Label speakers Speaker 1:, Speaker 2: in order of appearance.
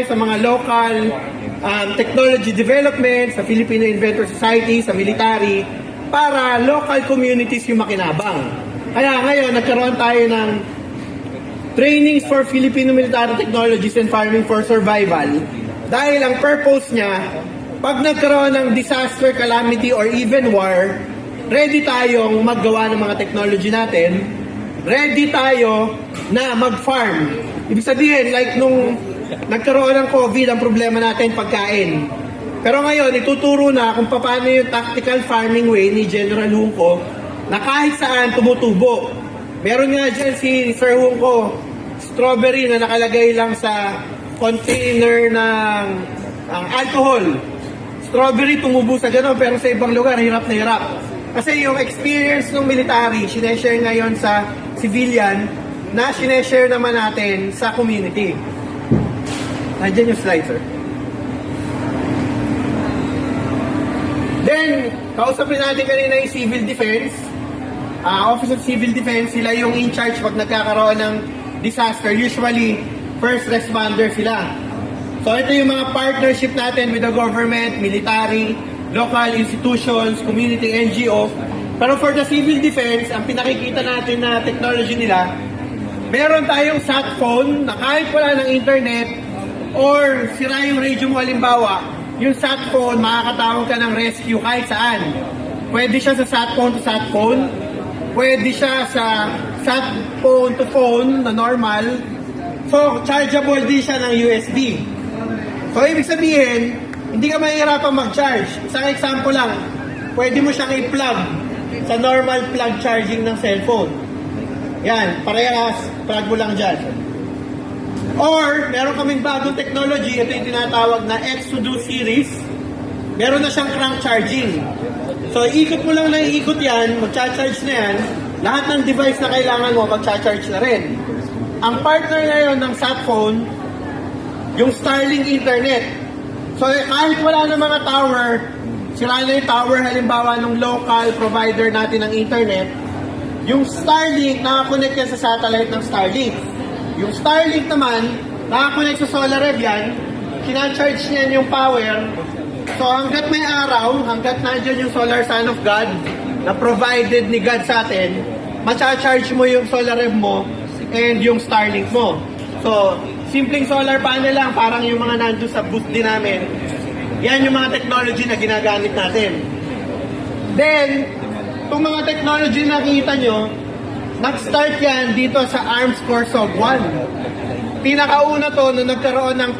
Speaker 1: sa mga local technology development, sa Filipino Inventor Society, sa military, para local communities yung makinabang. Kaya ngayon, nagkaroon tayo ng trainings for Filipino Military Technologies and Farming for Survival. Dahil ang purpose niya, pag nagkaroon ng disaster, calamity, or even war, ready tayong maggawa ng mga technology natin, ready tayo na mag-farm. Ibig sabihin, like nung nagkaroon ng COVID, ang problema natin pagkain. Pero ngayon, ituturo na kung paano yung tactical farming way ni General Junco na kahit saan tumutubo. Meron nga dyan si Sir Junco, strawberry na nakalagay lang sa container ng alcohol. Strawberry tumubo sa gano'n, pero sa ibang lugar, hirap na hirap. Kasi yung experience ng military, sineshare ngayon sa civilian, na sineshare naman natin sa community. Nandiyan yung slide, sir. Then, kausapin natin kanina yung Civil Defense. Office of Civil Defense, sila yung in charge pag nagkakaroon ng disaster. Usually, first responder sila. So, ito yung mga partnership natin with the government, military, local institutions, community, NGO. Pero for the Civil Defense, ang pinakikita natin na technology nila, meron tayong sat phone na kahit wala ng internet or sira yung radio mo halimbawa, yung sat phone, makakatawag ka ng rescue kahit saan. Pwede siya sa sat phone to sat phone, pwede siya sa sat phone to phone na normal. So, chargeable din siya ng USB. So, ibig sabihin, hindi ka mahihirapang mag-charge. Isang example lang, pwede mo siyang i-plug sa normal plug charging ng cellphone. Yan, parehas, plug mo lang dyan. Or, meron kaming bagong technology, ito yung tinatawag na Exodus series. Meron na siyang crank charging. So, ikot mo lang na iikot yan, mag-charge na yan, lahat ng device na kailangan mo, mag-charge na rin. Ang partner ngayon ng sat phone, yung Starlink Internet. So, kahit wala na mga tower, sira na yung tower halimbawa ng local provider natin ng internet, yung Starlink, nakakonect yan sa satellite ng Starlink. Yung Starlink naman, nakakonect sa SolarEv yan, kinacharge niyan yung power. So hanggat may araw, hanggat nandiyan yung Solar Son of God, na provided ni God sa atin, macha-charge mo yung SolarEv mo and yung Starlink mo. So, simpleng solar panel lang, parang yung mga nandun sa booth din namin. Yan yung mga technology na ginagamit natin. Then, itong mga technology na nakikita nyo, nag-start yan dito sa Arms Corps of 1. Pinakauna to, nung nagkaroon ng